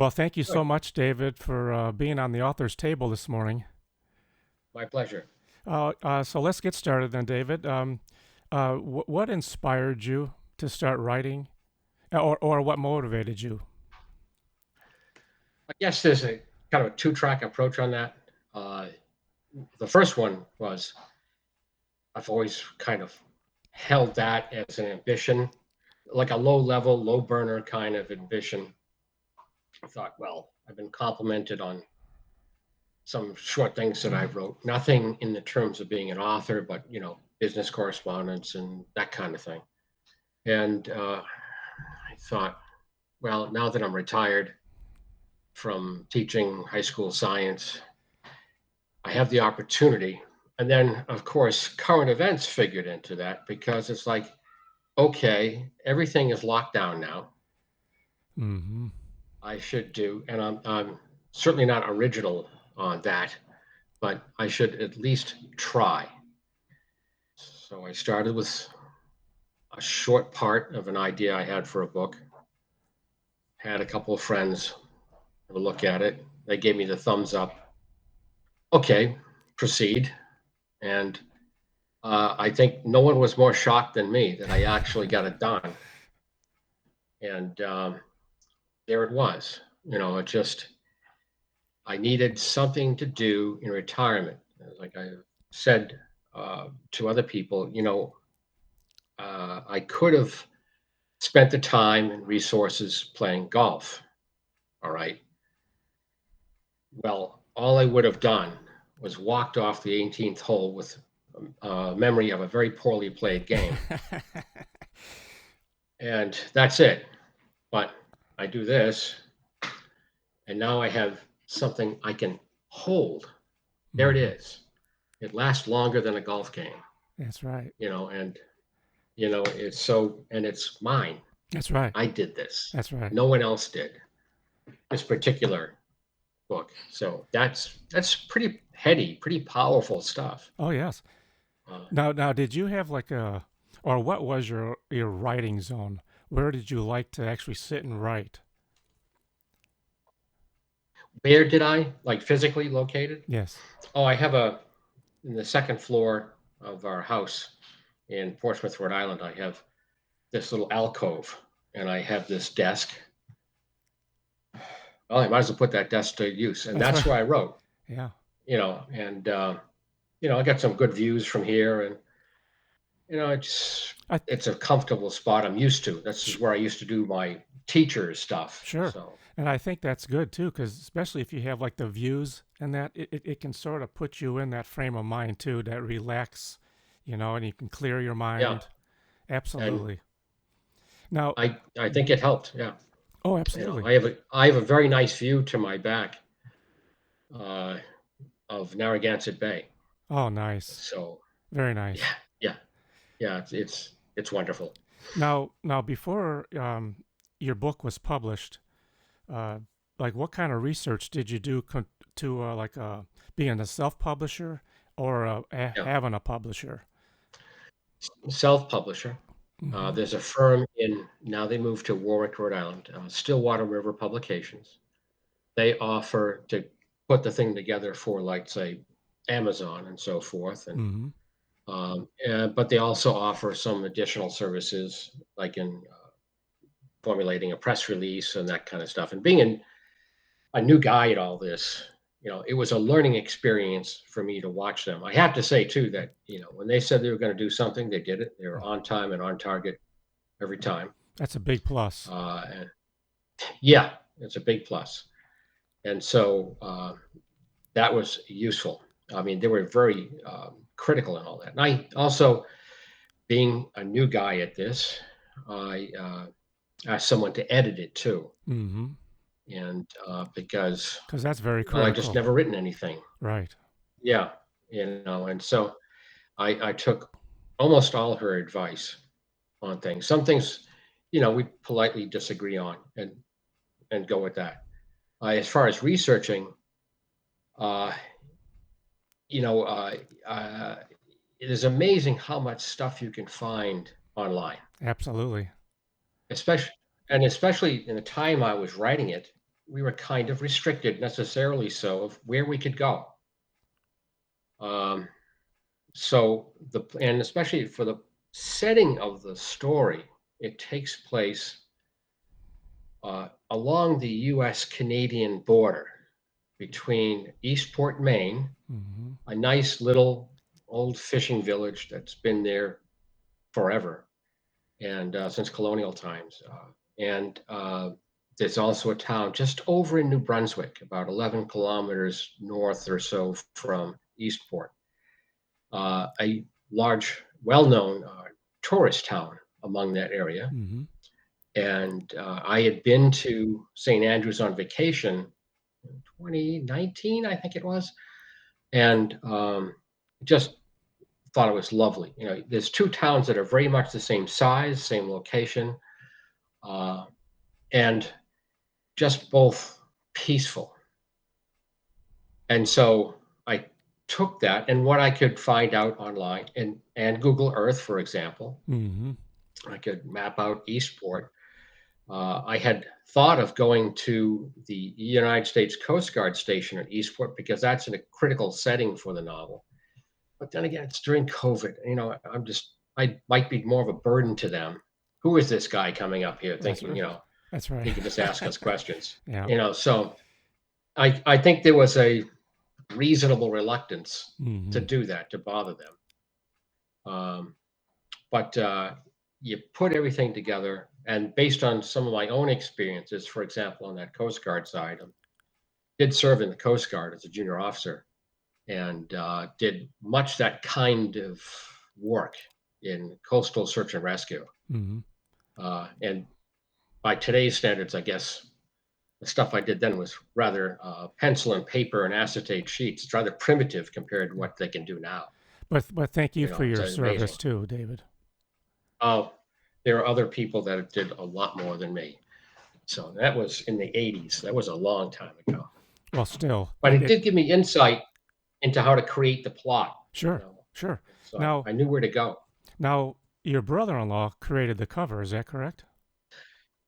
Well, thank you so Good. much, David, for being on the author's table this morning. My pleasure. So let's get started then, David. What inspired you to start writing, or what motivated you? I guess there's a kind of a two-track approach on that. Uh, the first one was I've always kind of held that as an ambition, like a low level, low burner kind of ambition. I thought, well, I've been complimented on some short things that I wrote, nothing in the terms of being an author, but business correspondence and that kind of thing. And I thought, well, now that I'm retired from teaching high school science, I have the opportunity. And then, of course, current events figured into that because it's like, okay, everything is locked down now. Mm-hmm. I should do, and I'm certainly not original on that, but I should at least try. So I started with a short part of an idea I had for a book, had a couple of friends have a look at it. They gave me the thumbs up. Okay, proceed. And I think no one was more shocked than me that I actually got it done. And there it was. It just, I needed something to do in retirement. Like I said to other people, I could have spent the time and resources playing golf. All right. Well, all I would have done was walked off the 18th hole with a memory of a very poorly played game. And that's it. But I do this, and now I have something I can hold. There it Mm-hmm. is. It lasts longer than a golf game, That's right. and it's so, and it's mine. That's right. I did this. That's right. No one else did this particular book. So that's pretty heady, pretty powerful stuff. Oh yes. Uh, Now, did you have like or what was your writing zone? Where did you like to actually sit and write? where did I like physically located? Yes. Oh, I have a in the second floor of our house in Portsmouth, Rhode Island. I have this little alcove, and I have this desk. Well, I might as well put that desk to use, and That's that's right. where I wrote. Yeah. And I got some good views from here, and I it's a comfortable spot I'm used to. This is sh- where I used to do my teacher stuff. Sure. So And I think that's good too, because especially if you have like the views and that, it can sort of put you in that frame of mind too, that relax, and you can clear your yeah, mind. and Absolutely. Now, I think it helped. Yeah, oh, absolutely. I have a very nice view to my back uh, of Narragansett Bay. Oh, nice. So Very yeah, nice. yeah, yeah. It's wonderful. Now, before your book was published, uh, like what kind of research did you do to like being a self-publisher or Yeah, having a publisher? self-publisher. Hmm. There's a firm in now they moved to Warwick, Rhode Island, Stillwater River Publications. They offer to put the thing together for, like, say, Amazon and so forth, and Hmm. but they also offer some additional services, like in formulating a press release and that kind of stuff. And being a new guy at all this, it was a learning experience for me to watch them. I have to say too that when they said they were going to do something, they did it. They were on time and on target every time. That's a big plus. And yeah, it's a big plus. And so that was useful. I mean, they were very critical and all that. And I also, being a new guy at this, I asked someone to edit it too, Hmm. and because Because that's very well, I just critical. never written anything. Right. Yeah, and so I took almost all her advice on things. Some things, we politely disagree on, and go with that. As far as researching, uh, you know, uh, uh, it is amazing how much stuff you can find online, Absolutely. especially especially in the time I was writing it. we were kind of restricted, necessarily so, of where we could go. Um, so and especially for the setting of the story, it takes place along the U.S. Canadian border between Eastport, Maine, Mm-hmm. a nice little old fishing village that's been there forever and since colonial times. And there's also a town just over in New Brunswick, about 11 kilometers north or so from Eastport, a large, well known tourist town among that area. Mm-hmm. And I had been to St. Andrews on vacation in 2019, I think it was, and just thought it was lovely. You know, there's two towns that are very much the same size, same location, uh, and just both peaceful. And so I took that and what I could find out online and Google Earth, for example, Mm-hmm. I could map out Eastport. I had thought of going to the United States Coast Guard station at Eastport because that's in a critical setting for the novel. But then again, it's during COVID. You know, I might be more of a burden to them. Who is this guy coming up here That's thinking, right. you know, That's right. he can just ask us questions? Yeah. You know, so I think there was a reasonable reluctance to Mm-hmm. do that, to bother them. Um, but you put everything together, and based on some of my own experiences, for example, on that Coast Guard side, I did serve in the Coast Guard as a junior officer and did much that kind of work in coastal search and rescue. Mm-hmm. And by today's standards, I guess the stuff I did then was rather pencil and paper and acetate sheets. It's rather primitive compared to what they can do now. But thank you You for know, it's your amazing. service too, David. Oh, there are other people that did a lot more than me. So that was in the 80s. That was a long time ago. Well, still, But it did give me insight into how to create the plot. You sure, know, sure. so Now, I knew where to go. now, your brother-in-law created the cover. Is that correct?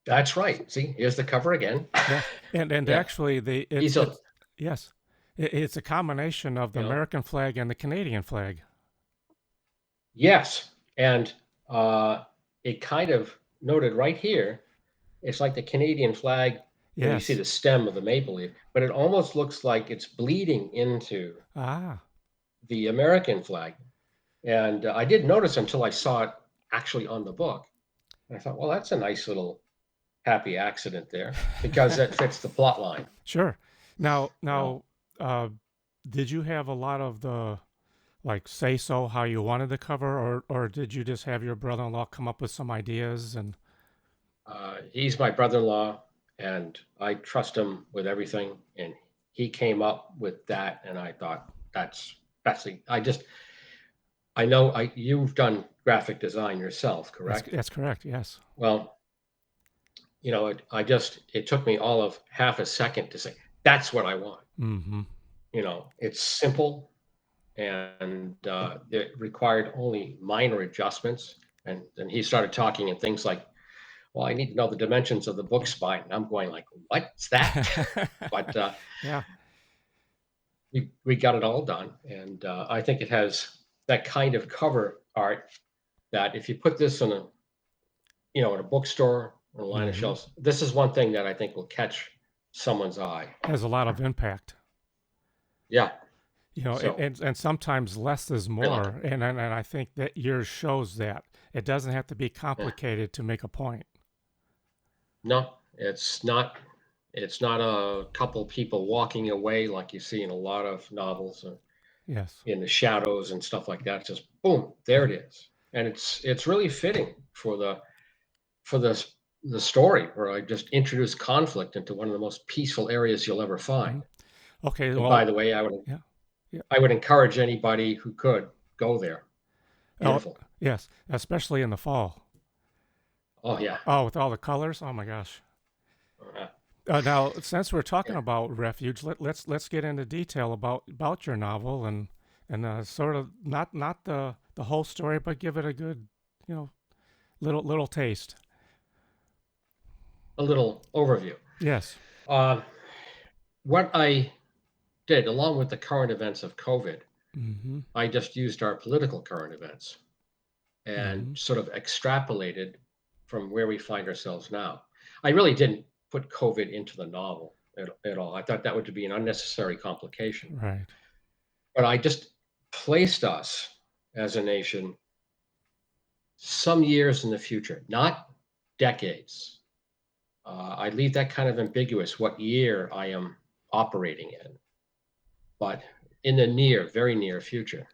That's right. See, here's the cover again. Yes, and Yeah, actually, the he's a it's yes, it's a combination of the you know American flag and the Canadian flag. yes, and uh, it kind of noted right here. It's like the Canadian flag. You know, you see Yes. the stem of the maple leaf, but it almost looks like it's bleeding into Ah, the American flag. And I didn't notice until I saw it actually on the book. And I thought, well, that's a nice little happy accident there because that fits the plot line. sure. Now, You know, now, uh, did you have a lot of the like say so how you wanted the cover, or did you just have your brother-in-law come up with some ideas and he's my brother-in-law, and I trust him with everything. And he came up with that, and I thought that's the. I know you've done graphic design yourself, correct? that's correct? Yes. Well, you know, it took me all of half a second to say that's what I want. Mm-hmm. You know, it's simple and it required only minor adjustments. And then he started talking and things like, "Well, I need to know the dimensions of the book spine." And I'm going like, "What's that?" but Yeah. we got it all done, and I think it has that kind of cover art that if you put this in a in a bookstore or a line of Mm-hmm. shelves, this is one thing that I think will catch someone's eye. Has a lot of impact. Yeah. You know, So and sometimes less is I like it. more, and I think that yours shows that it doesn't have to be Yeah. complicated to make a point. No, it's not. It's not a couple people walking away like you see in a lot of novels Yes. in the shadows and stuff like that. It's just boom, there Yeah. it is, and it's really fitting for the story where I just introduce conflict into one of the most peaceful areas you'll ever find. Hmm. Okay. And by Well. the way, Yeah. Yeah. I would encourage anybody who could go there. Oh, Beautiful. yes. Especially in the fall. Oh yeah. Oh, with all the colors. Oh my gosh. Uh, Now, since we're talking yeah. about refuge, let's get into detail about your novel and sort of not the whole story, but give it a good you know little taste. A little overview. Yes. what I did, along with the current events of COVID, Mm-hmm. I just used our political current events and Mm-hmm. sort of extrapolated from where we find ourselves now. I really didn't put COVID into the novel at all. I thought that would be an unnecessary complication. Right. But I just placed us as a nation some years in the future, not decades. I leave that kind of ambiguous what year I am operating in, but in the near, very near future.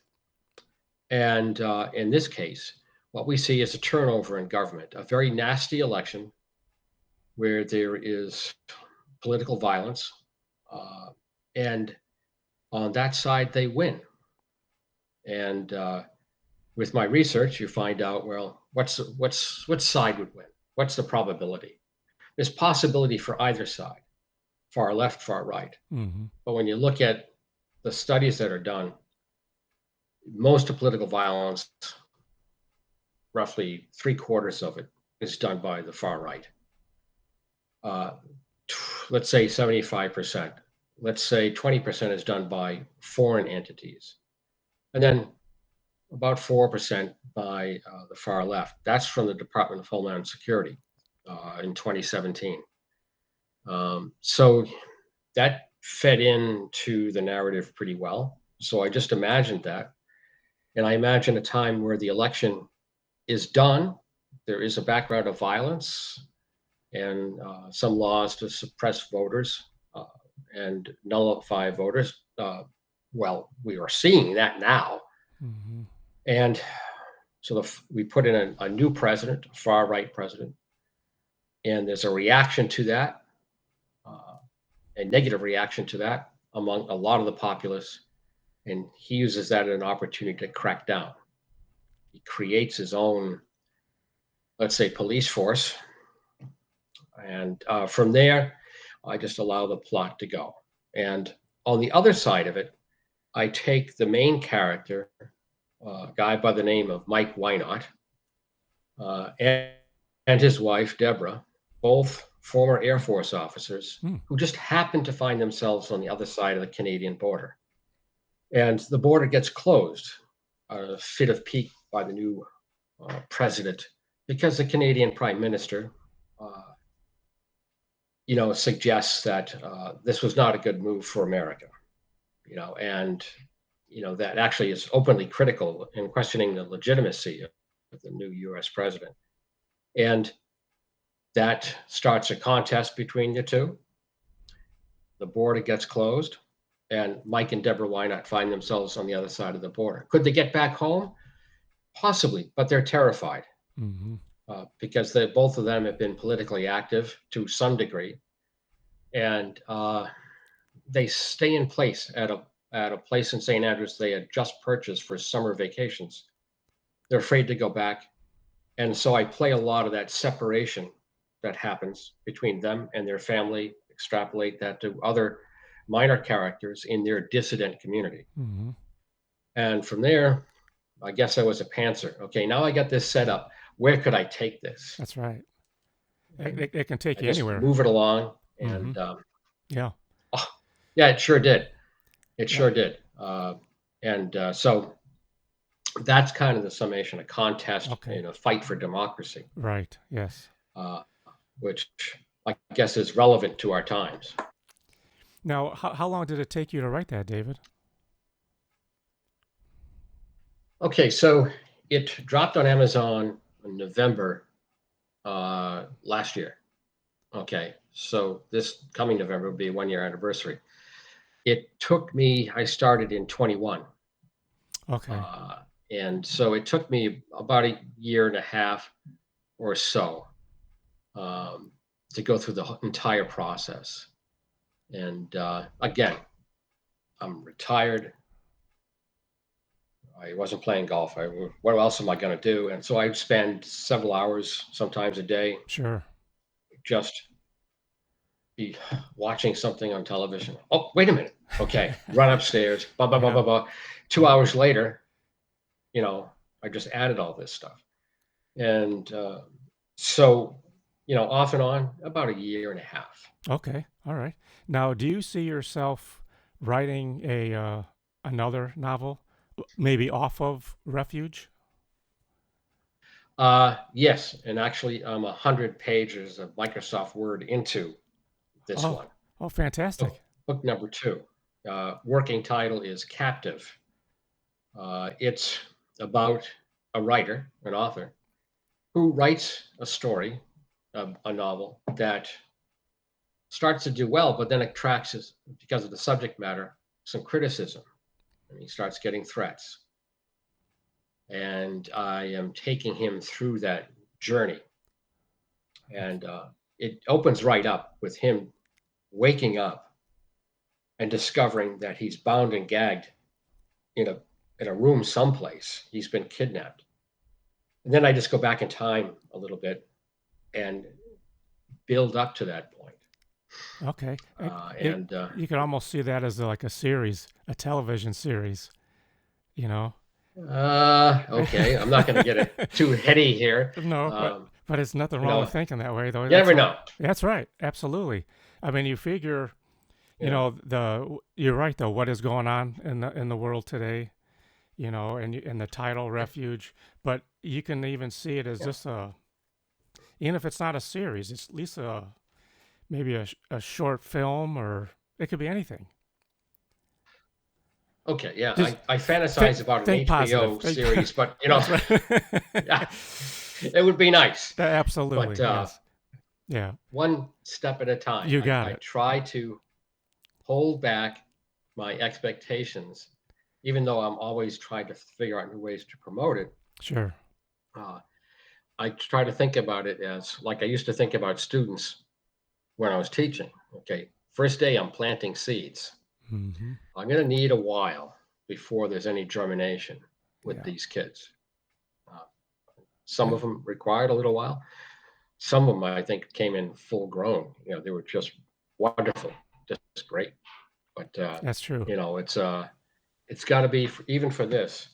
And in this case, what we see is a turnover in government, a very nasty election where there is political violence. Uh, and on that side, they win. And with my research, you find out, well, what side would win? What's the probability? There's possibility for either side, far left, far right. Mm-hmm. But when you look at the studies that are done, most of political violence, roughly three-quarters of it, is done by the far right. Uh, let's say 75%. Let's say 20% is done by foreign entities. And then about 4% by the far left. That's from the Department of Homeland Security in 2017. So that fed into the narrative pretty well. So I just imagined that. And I imagine a time where the election is done. There is a background of violence and some laws to suppress voters uh, and nullify voters. Well, we are seeing that now. Mm-hmm. And so we put in a new president, a far right president, and there's a reaction to that, uh, a negative reaction to that among a lot of the populace. And he uses that as an opportunity to crack down. He creates his own, let's say, police force. And from there, I just allow the plot to go. And on the other side of it, I take the main character, a guy by the name of Mike Wynot, and his wife, Deborah, both former Air Force officers Mm. who just happen to find themselves on the other side of the Canadian border. And the border gets closed, a fit of pique by the new president, because the Canadian Prime Minister, uh, suggests that this was not a good move for America, and that actually is openly critical in questioning the legitimacy of the new U.S. president. And that starts a contest between the two. The border gets closed, and Mike and Deborah Wynot find themselves on the other side of the border. Could they get back home? Possibly, but they're terrified Mm-hmm. because both of them have been politically active to some degree, and they stay in place at a place in St. Andrews they had just purchased for summer vacations. They're afraid to go back, and so I play a lot of that separation that happens between them and their family, extrapolate that to other minor characters in their dissident community. Mm-hmm. And from there, I guess I was a pantser. Okay, now I got this set up. Where could I take this? That's right. And It can take I you just anywhere. move it along. Mm-hmm. And Yeah. oh, yeah, it sure did. It Yeah. sure did. And so that's kind of the summation, a contest Okay. in a fight for democracy, Right. Yes. uh, which I guess is relevant to our times. Now, how long did it take you to write that, David? Okay, so it dropped on Amazon in November last year. Okay, so this coming November will be a 1 year anniversary. It took me, I started in 21. Okay. Uh, and so it took me about a year and a half or so um, to go through the entire process. And again, I'm retired. I wasn't playing golf. What else am I going to do? And so I'd spend several hours, sometimes a day, Sure. just be watching something on television. Oh, wait a minute. Okay, run upstairs. Blah blah blah Yeah. blah blah. Two Yeah. hours later, I just added all this stuff, and so off and on, about a year and a half. Okay. All right. Now, do you see yourself writing a another novel, maybe off of Refuge? Yes, and actually, I'm 100 pages of Microsoft Word into this Oh, one. oh, fantastic. Book number two. Working title is Captive. It's about a writer, an author, who writes a story, a novel that starts to do well, but then attracts, because of the subject matter, some criticism. And he starts getting threats. And I am taking him through that journey. And it opens right up with him waking up and discovering that he's bound and gagged in a room someplace. He's been kidnapped. And then I just go back in time a little bit and build up to that point. Okay. Uh, and uh, You could almost see that as like a series, a television series, you know? okay, I'm not going to get it too heady here. No, Um, but it's nothing you wrong with know, thinking that way, though. you That's never all. know. That's right. Absolutely. I mean, you figure, Yeah. you're right though. What is going on in the world today? And the title Refuge, but you can even see it as Yeah. just even if it's not a series, it's at least maybe a short film, or it could be anything. Okay. Yeah. Just I fantasize about an think positive. HBO series, but That's right. yeah, it would be nice. But Absolutely. Yes. Yeah. one step at a time. You got I it. try to hold back my expectations, even though I'm always trying to figure out new ways to promote it. Sure. Uh, I try to think about it as like I used to think about students when I was teaching. Okay, first day I'm planting seeds. Hmm. I'm going to need a while before there's any germination with Yeah. these kids. Uh, some Yeah. of them required a little while. Some of them, I think, came in full grown. They were just wonderful, just great. But That's true. it's got to be even for this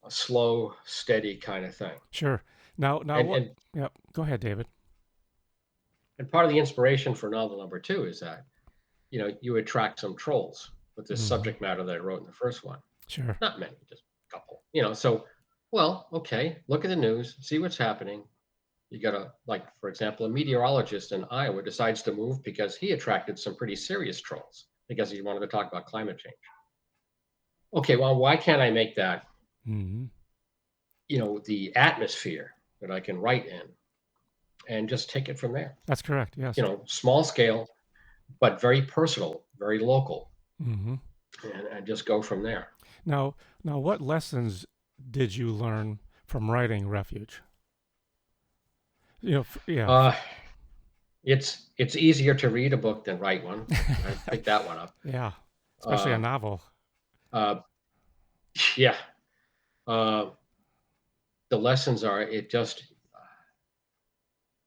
a slow, steady kind of thing. Sure. Now And what? and Yeah. Go ahead, David. and part of the inspiration for novel number two is that you attract some trolls with this Hmm. subject matter that I wrote in the first one. Sure. Not many, just a couple. So well, okay, look at the news, see what's happening. You got a like, for example, a meteorologist in Iowa decides to move because he attracted some pretty serious trolls because he wanted to talk about climate change. Okay, well, why can't I make that Hmm. the atmosphere that I can write in and just take it from there? That's correct. Yes. Small scale, but very personal, very local, Hmm. and just go from there. Now, what lessons did you learn from writing Refuge? Yeah. Uh, it's easier to read a book than write one. I picked that one up. Yeah. Especially a Uh, novel. uh, yeah. Uh, the lessons are it just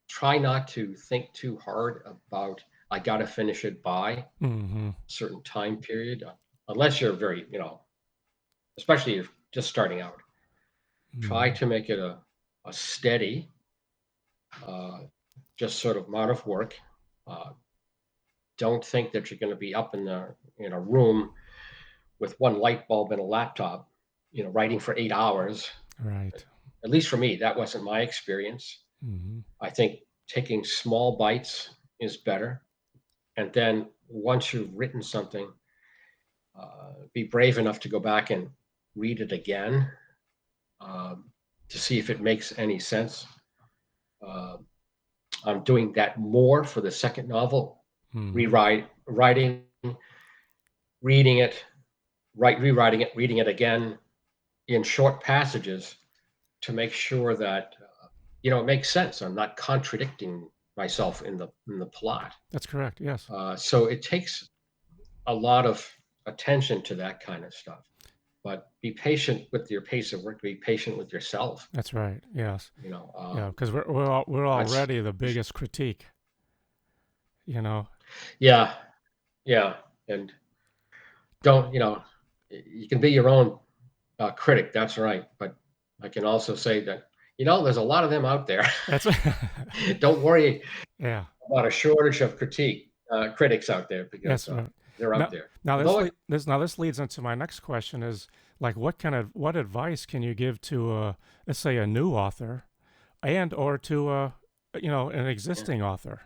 try not to think too hard about I got to finish it by a Hmm. certain time period, unless you're very, especially if just starting out. Try Hmm. to make it a steady, uh, just sort of amount of work. Uh, don't think that you're going to be up in a room with one light bulb and a laptop, writing for 8 hours. Right. At least for me, that wasn't my experience. Hmm. I think taking small bites is better. And then once you've written something, be brave enough to go back and read it again, um, to see if it makes any sense. Uh, I'm doing that more for the second novel, Hmm. writing, reading it, rewriting it, reading it again in short passages to make sure that it makes sense. I'm not contradicting myself in the plot. That's correct. Yes. So it takes a lot of attention to that kind of stuff. But be patient with your pace of work. Be patient with yourself. That's right. Yes. You know, Yeah. um, Because we're that's already the biggest critique. You know. yeah, yeah, and don't you can be your own critic. That's right. But I can also say that there's a lot of them out there. That's Don't worry yeah. about a shortage of critics out there because Yes. Right. they're out Now, there. now Although, this leads into my next question is like what advice can you give to let's say a new author and or to an yeah. existing author?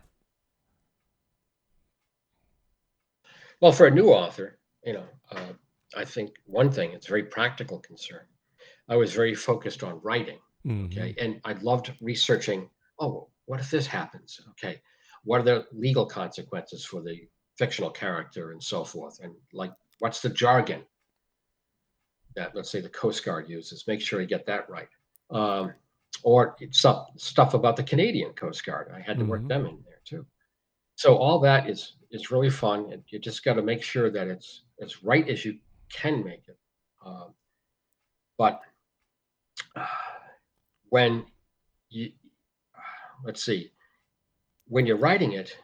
Well, for a new author, I think one thing, it's a very practical concern. I was very focused on writing. Mm-hmm. Okay. And I loved researching. Oh, what if this happens? Okay. What are the legal consequences for the fictional character and so forth? And like, what's the jargon that, let's say, the Coast Guard uses? Make sure you get that right. Um, or stuff about the Canadian Coast Guard. I had to work Mm-hmm. them in there too. So all that is really fun, and you just got to make sure that it's as right as you can make it. Um, but uh, when you let's see, when you're writing it,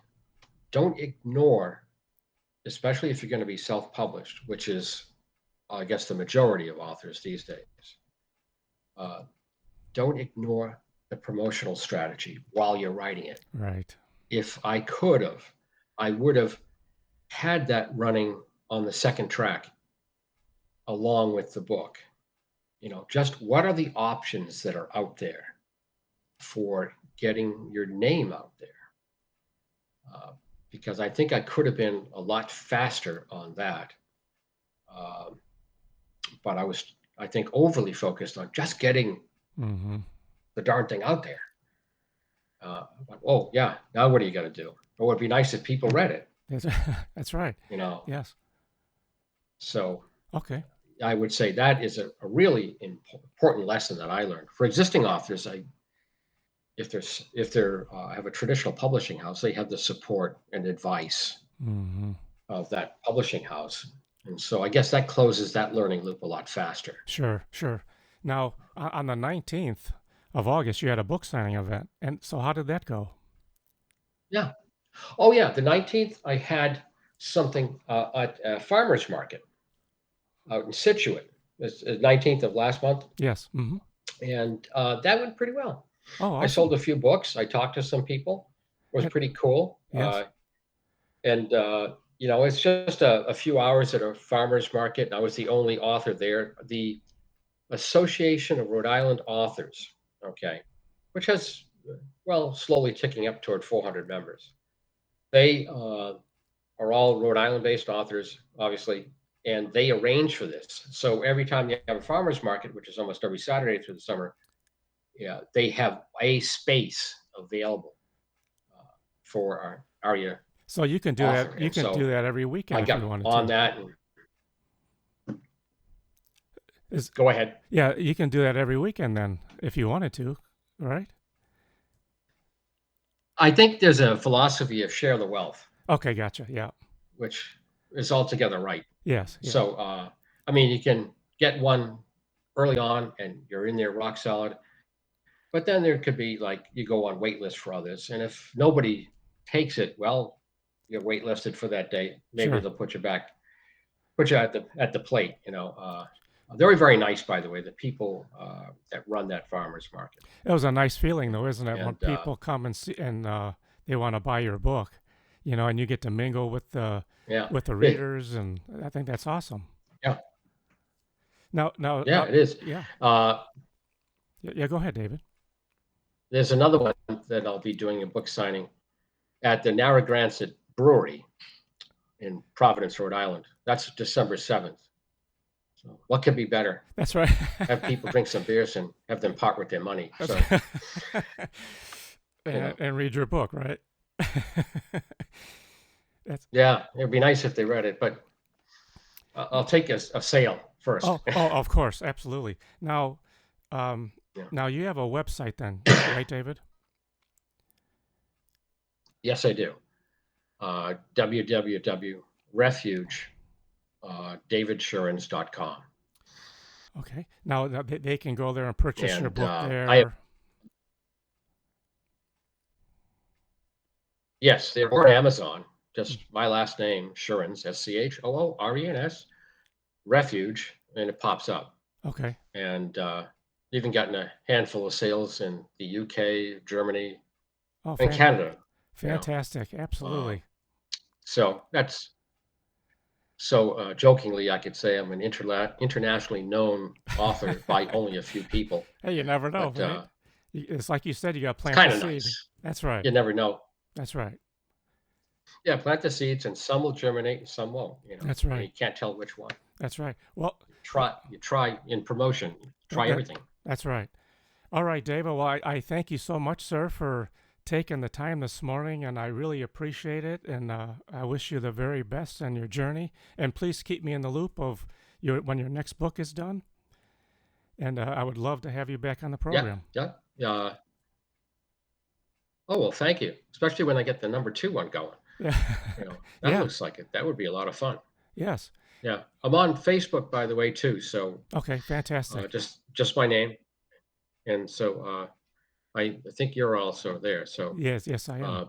don't ignore, especially if you're going to be self-published, which is, I guess, the majority of authors these days. Uh, don't ignore the promotional strategy while you're writing it. Right. If I could have, I would have had that running on the second track along with the book. Just what are the options that are out there for getting your name out there? Uh, because I think I could have been a lot faster on that. Um, but I think, overly focused on just getting Mm-hmm. the darn thing out there. Oh, yeah, now what are you going to do? It would be nice if people read it, That's, that's right. you know. Yes. So Okay. I would say that is a really important lesson that I learned. For existing authors, if they're have a traditional publishing house, they have the support and advice Mm-hmm. of that publishing house, and so I guess that closes that learning loop a lot faster. Sure. Sure. Now, on the 19th of August, you had a book signing event, and so how did that go? Yeah. Oh, yeah. The 19th, I had something at a farmer's market out in Situate. It's the 19th of last month. Yes. Mm-hmm. And that went pretty well. Oh, I sold awesome. a few books. I talked to some people. It was And, pretty cool. yes. And it's just a few hours at a farmer's market. I was the only author there. The Association of Rhode Island Authors, okay, which has, well, slowly ticking up toward 400 members. They are all Rhode Island based authors, obviously, and they arrange for this. So every time you have a farmer's market, which is almost every Saturday through the summer, yeah, they have a space available uh, for our area So you can do that. author. You And can do so that every I weekend if you got wanted on to. that and Is go ahead. Yeah, you can do that every weekend then if you wanted to, right? I think there's a philosophy of share the wealth, Okay, gotcha. Yeah. which is altogether right. Yes. Yeah. So, I mean, you can get one early on and you're in there rock solid. But then there could be like you go on wait list for others, and if nobody takes it, well, you're waitlisted for that day. Maybe Sure. they'll put you at the plate. They're very nice, by the way. The people that run that farmers market, It was a nice feeling though, isn't it, when and people come and see and they want to buy your book, and you get to mingle yeah, with the it, readers, and I think that's awesome. yeah, yeah, Now, it is. yeah, Uh, yeah, yeah. Go ahead, David. there's another one that I'll be doing a book signing at the Narragansett Brewery in Providence, Rhode Island. That's December 7th. So what could be better? That's right. Have people drink some beers and have them part with their money. That's So, you and, know, and read your book, right? That's yeah, it'd be nice if they read it, but I'll take a sale first. oh, of course, absolutely. Now, um, Yeah. now you have a website then, right, David? Yes, I do. www.refuge davidschoorens.com. Okay. Now they can go there and purchase your And book I have, there. yes, they're on Amazon. Just my last name, Schoorens, Schoorens, Refuge, and it pops up. Okay. And even gotten a handful of sales in the UK, Germany, Oh, and Canada. You know, fantastic. um, Absolutely. so that's so jokingly, I could say I'm an internationally known author by only a few people, Hey, you never know, but right? It's like you said, you got to it's plant the kind of seed. nice. That's right. You never know. That's right. Yeah, plant the seeds, and some will germinate, and some won't. That's And right. you can't tell which one. That's right. Well, You try in promotion. You try that everything. that's right. All right, David. Well, I thank you so much, sir, for taking the time this morning, and I really appreciate it. And I wish you the very best on your journey. And please keep me in the loop of when your next book is done. And I would love to have you back on the Yeah, program. yeah, yeah. Oh well, thank you. Especially when I get the number two one going. Yeah. That Yeah. looks like it. That would be a lot of fun. Yes. Yeah, I'm on Facebook by the way too. So Okay. Fantastic. just my name, and so I think you're also there. So Yes. Yes, I am. uh,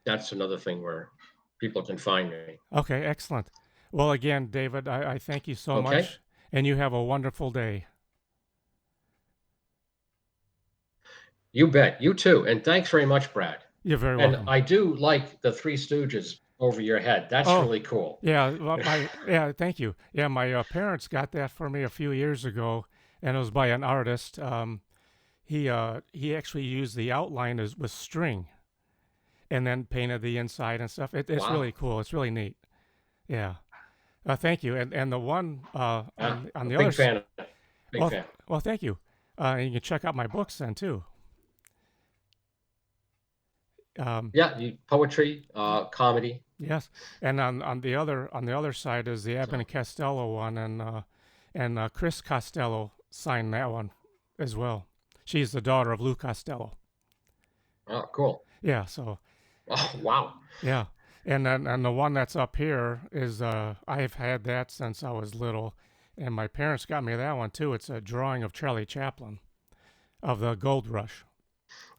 that's another thing where people can find me. Okay. Excellent. Well, again, David, I thank you so Okay, much, and you have a wonderful day. you bet. You too. And thanks very much, Brad. You're very And welcome. I do like the Three Stooges over your head. That's Oh, really cool. yeah. Well, thank you. Yeah, my parents got that for me a few years ago, and it was by an artist. He actually used the outline as with string, and then painted the inside and stuff. It's really Wow. cool. It's really neat. Yeah. Thank you. And the one on A the other big fan of it. Big well fan. well thank you. And you can check out my books then too. Um, Yeah, poetry, comedy. yes. And on the other side is the Abbott So, and Costello one, and Chris Costello signed that one as well. She's the daughter of Lou Costello. oh, cool. Yeah. So Oh, wow. yeah. And the one that's up here is I've had that since I was little, and my parents got me that one too. It's a drawing of Charlie Chaplin of the Gold Rush.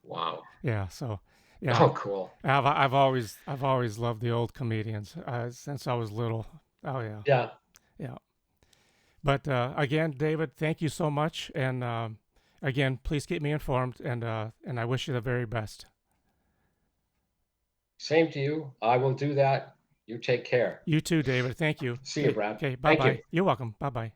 Wow. Yeah. So yeah, Oh, cool. I've always loved the old comedians since I was little. Oh yeah. Yeah. Yeah. But again, David, thank you so much, and again, please keep me informed, and I wish you the very best. Same to you. I will do that. You take care. You too, David. Thank you. See you, Okay. Brad. Okay. Bye Thank bye. you. You're welcome. Bye bye.